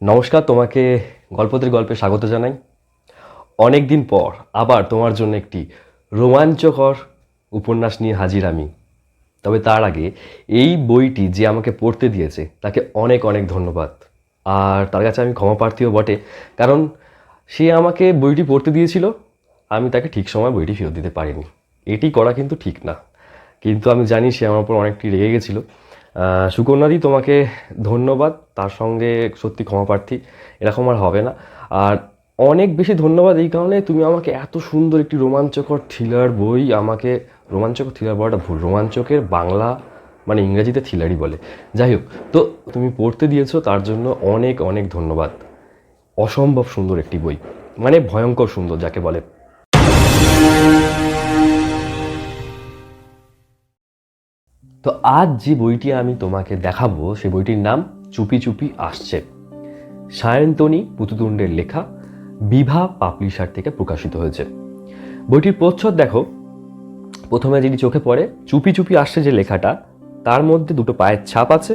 নমস্কার, তোমাকে গল্পদের গল্পে স্বাগত জানাই। অনেক দিন পর আবার তোমার জন্য একটি রোমাঞ্চকর উপন্যাস নিয়ে হাজির আমি। তবে তার আগে এই বইটি যে আমাকে পড়তে দিয়েছে তাকে অনেক অনেক ধন্যবাদ। আর তার কাছে আমি ক্ষমা প্রার্থীও বটে, কারণ সে আমাকে বইটি পড়তে দিয়েছিল, আমি তাকে ঠিক সময় বইটি ফেরত দিতে পারিনি। এটি করা কিন্তু ঠিক না, কিন্তু আমি জানি সে আমার উপর অনেকটি রেগে গেছিলো। সুকন্যাদি, তোমাকে ধন্যবাদ, তার সঙ্গে সত্যি ক্ষমা প্রার্থী, এরকম আর হবে না। আর অনেক বেশি ধন্যবাদ এই কারণে, তুমি আমাকে এত সুন্দর একটি রোমাঞ্চকর থ্রিলার বই, আমাকে রোমাঞ্চকর থ্রিলার বলাটা ভুল, রোমাঞ্চকের বাংলা মানে ইংরেজিতে থ্রিলারই বলে, যাই হোক, তো তুমি পড়তে দিয়েছো তার জন্য অনেক অনেক ধন্যবাদ। অসম্ভব সুন্দর একটি বই, মানে ভয়ঙ্কর সুন্দর যাকে বলে। তো আজ যে বইটি আমি তোমাকে দেখাবো সেই বইটির নাম চুপি চুপি আসছে। সায়ন্তনী পুতুতুণ্ডের লেখা, বিভা পাবলিশার থেকে প্রকাশিত হয়েছে। বইটির প্রচ্ছদ দেখো, প্রথমে যেটি চোখে পড়ে, চুপি চুপি আসছে যে লেখাটা, তার মধ্যে দুটো পায়ের ছাপ আছে,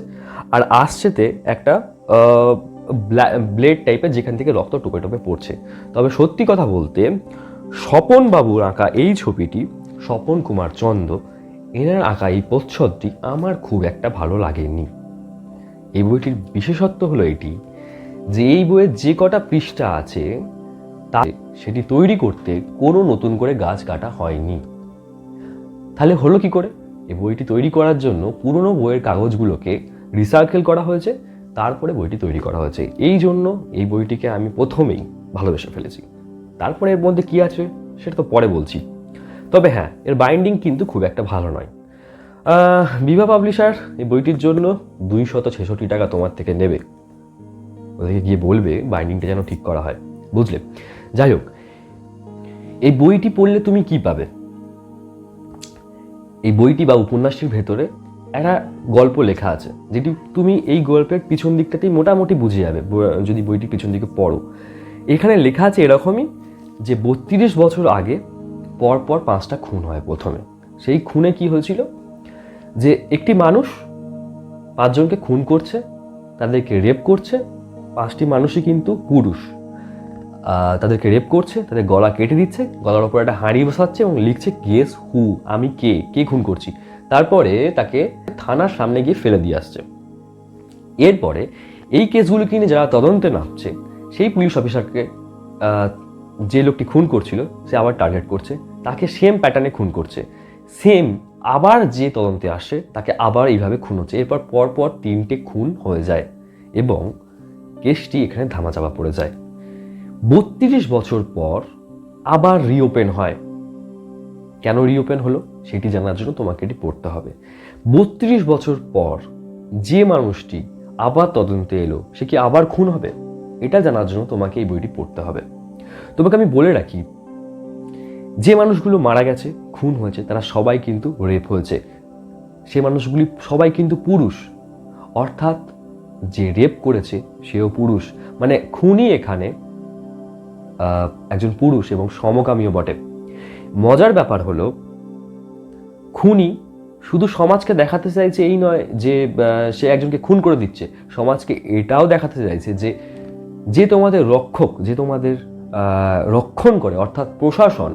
আর আসছেতে একটা ব্লেড টাইপের যেখান থেকে রক্ত টোপে টোপে পড়ছে। তবে সত্যি কথা বলতে, স্বপন বাবুর আঁকা এই ছবিটি, স্বপন কুমার চন্দ এনার আঁকা এই প্রচ্ছদটি আমার খুব একটা ভালো লাগেনি। এই বইটির বিশেষত্ব হলো এটি যে এই বইয়ের যে কটা পৃষ্ঠা আছে তা সেটি তৈরি করতে কোনো নতুন করে গাছ কাটা হয়নি। তাহলে হলো কি করে? এই বইটি তৈরি করার জন্য পুরনো বইয়ের কাগজগুলোকে রিসাইকেল করা হয়েছে, তারপরে বইটি তৈরি করা হয়েছে। এই জন্য এই বইটিকে আমি প্রথমেই ভালোবেসে ফেলেছি। তারপরে এর মধ্যে কি আছে সেটা তো পরে বলছি। তবে হ্যাঁ, এর বাইন্ডিং কিন্তু খুব একটা ভালো নয়। বিভা পাবলিশার এই বইটির জন্য 266 টাকা তোমার থেকে নেবে, ওদেরকে গিয়ে বলবে বাইন্ডিংটা যেন ঠিক করা হয়, বুঝলে? যাই হোক, এই বইটি পড়লে তুমি কি পাবে? এই বইটি বা উপন্যাসটির ভেতরে একটা গল্প লেখা আছে, যেটি তুমি এই গল্পের পিছন দিকটাতেই মোটামুটি বুঝে যাবে যদি বইটি পিছন দিকে পড়ো। এখানে লেখা আছে এরকমই যে 32 বছর আগে পরপর 5টা খুন হয়। প্রথমে সেই খুনে কি হয়েছিল, যে একটি মানুষ 5 জনকে খুন করছে, তাদেরকে রেপ করছে। 5টি মানুষই কিন্তু পুরুষ। তাদেরকে রেপ করছে, তাদের গলা কেটে দিচ্ছে, গলার ওপর একটা হাঁড়ি বসাচ্ছে এবং লিখছে গেস হু, আমি কে, কে খুন করছি। তারপরে তাকে থানার সামনে গিয়ে ফেলে দিয়ে আসছে। এরপরে এই কেসগুলোকে নিয়ে যারা তদন্তে নামছে, সেই পুলিশ অফিসারকে যে লোকটি খুন করছিল সে আবার টার্গেট করছে, তাকে সেম প্যাটার্নে খুন করছে, সেম আবার যে তদন্তে আসে তাকে আবার এইভাবে খুন হচ্ছে। এরপর পরপর 3টে খুন হয়ে যায় এবং কেসটি এখানে ধামাচাপা পড়ে যায়। 32 বছর পর আবার রিওপেন হয়। কেন রিওপেন হলো সেটি জানার জন্য তোমাকে এটি পড়তে হবে। 32 বছর পর যে মানুষটি আবার তদন্তে এলো সে কি আবার খুন হবে? এটা জানার জন্য তোমাকে এই বইটি পড়তে হবে। তোমাকে আমি বলে রাখি, যে মানুষগুলো মারা গেছে, খুন হয়েছে, তারা সবাই কিন্তু রেপ হয়েছে। সে মানুষগুলি সবাই কিন্তু পুরুষ, অর্থাৎ যে রেপ করেছে সেও পুরুষ, মানে খুনি এখানে একজন পুরুষ এবং সমকামীও বটে। মজার ব্যাপার হলো, খুনি শুধু সমাজকে দেখাতে চাইছে এই নয় যে সে একজনকে খুন করে দিচ্ছে, সমাজকে এটাও দেখাতে চাইছে যে যে তোমাদের রক্ষক, যে তোমাদের রক্ষণ করে, অর্থাৎ প্রশাসন,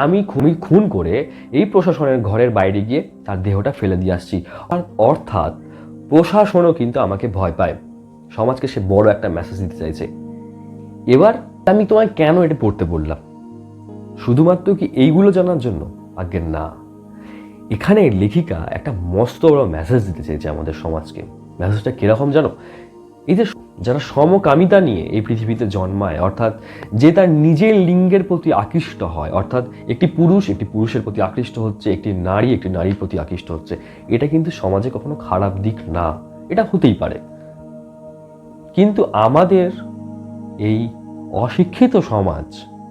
আমি খুন করে এই প্রশাসনের ঘরের বাইরে গিয়ে তার দেহটা ফেলে দিয়ে আসছি। অর্থাৎ প্রশাসনও কিন্তু আমাকে ভয় পায়। সমাজকে সে বড় একটা মেসেজ দিতে চাইছে। এবার আমি তোমায় কেন এটা পড়তে বললাম? শুধুমাত্র কি এইগুলো জানার জন্য? আজ্ঞে না, এখানে লেখিকা একটা মস্ত বড় মেসেজ দিতে চেয়েছে আমাদের সমাজকে। মেসেজটা কিরকম জানো? এই যে যারা সমকামিতা নিয়ে এই পৃথিবীতে জন্মায়, অর্থাৎ যে তার নিজের লিঙ্গের প্রতি আকৃষ্ট হয়, অর্থাৎ একটি পুরুষ একটি পুরুষের প্রতি আকৃষ্ট হচ্ছে, একটি নারী একটি নারীর প্রতি আকৃষ্ট হচ্ছে, এটা কিন্তু সমাজে কখনো খারাপ দিক না, এটা হতেই পারে। কিন্তু আমাদের এই অশিক্ষিত সমাজ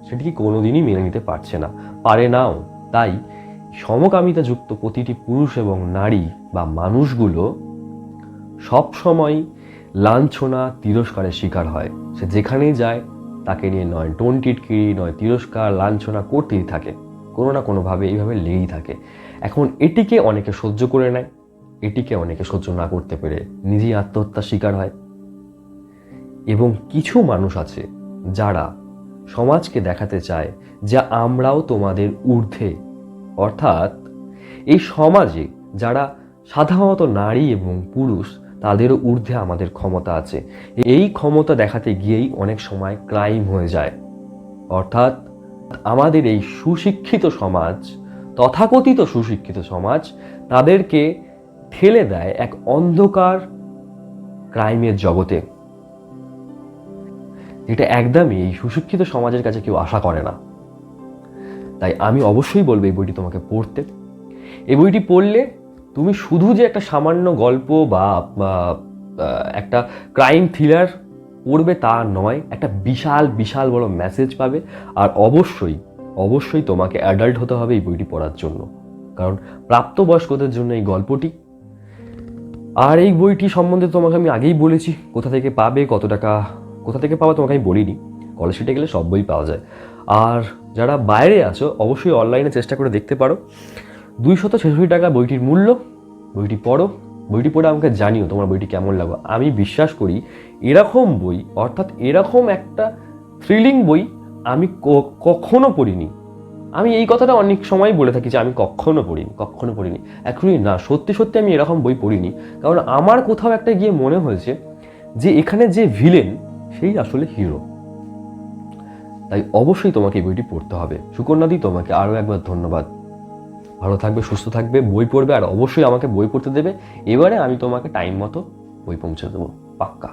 সেটিকে কোনোদিনই মেনে নিতে পারছে না, পারে নাও। তাই সমকামিতাযুক্ত প্রতিটি পুরুষ এবং নারী বা মানুষগুলো সবসময় লাঞ্ছনা তিরস্কারের শিকার হয়। সে যেখানেই যায় তাকে নিয়ে নয় টোন টিটকিরি, নয় তিরস্কার, লাঞ্ছনা করতেই থাকে, কোনো না কোনোভাবে এইভাবে লেগেই থাকে। এখন এটিকে অনেকে সহ্য করে নেয়, এটিকে অনেকে সহ্য না করতে পেরে নিজেই আত্মহত্যার শিকার হয়। এবং কিছু মানুষ আছে যারা সমাজকে দেখাতে চায় যে আমরাও তোমাদের ঊর্ধ্বে, অর্থাৎ এই সমাজে যারা সাধারণত নারী এবং পুরুষ তাদেরও ঊর্ধ্বে আমাদের ক্ষমতা আছে। এই ক্ষমতা দেখাতে গিয়েই অনেক সময় ক্রাইম হয়ে যায়। অর্থাৎ আমাদের এই সুশিক্ষিত সমাজ, তথাকথিত সুশিক্ষিত সমাজ, তাদেরকে ঠেলে দেয় এক অন্ধকার ক্রাইমের জগতে, যেটা একদমই এই সুশিক্ষিত সমাজের কাছে কেউ আশা করে না। তাই আমি অবশ্যই বলবো এই বইটি তোমাকে পড়তে। এই বইটি পড়লে তুমি শুধু যে একটা সামান্য গল্প বা একটা ক্রাইম থ্রিলার পড়বে তা নয়, একটা বিশাল বিশাল বড় মেসেজ পাবে। আর অবশ্যই অবশ্যই তোমাকে অ্যাডাল্ট হতে হবে এই বইটি পড়ার জন্য, কারণ প্রাপ্তবয়স্কদের জন্য এই গল্পটি। আর এই বইটি সম্বন্ধে তোমাকে আমি আগেই বলেছি, কোথা থেকে পাবে, কত টাকা কোথা থেকে পাবে তোমাকে আমি বলিনি। কলেজ স্ট্রিটে গেলে সব বই পাওয়া যায়। আর যারা বাইরে আছো অবশ্যই অনলাইনে চেষ্টা করে দেখতে পারো। 266 টাকা বইটির মূল্য। বইটি পড়ো, বইটি পড়ে আমাকে জানিও তোমার বইটি কেমন লাগবে। আমি বিশ্বাস করি এরকম বই, অর্থাৎ এরকম একটা থ্রিলিং বই আমি কখনো পড়িনি। আমি এই কথাটা অনেক সময় বলে থাকি যে আমি কখনো পড়িনি। অ্যাকচুয়ালি না, সত্যি সত্যি আমি এরকম বই পড়িনি। কারণ আমার কোথাও একটা গিয়ে মনে হয়েছে যে এখানে যে ভিলেন সেই আসলে হিরো। তাই অবশ্যই তোমাকে এই বইটি পড়তে হবে। সুকন্যাদি, তোমাকে আরও একবার ধন্যবাদ। ভালো থাকবে, সুস্থ থাকবে, বই পড়বে, আর অবশ্যই আমাকে বই পড়তে দেবে। এবারে আমি তোমাকে টাইম মতো বই পৌঁছে দেবো, পাক্কা।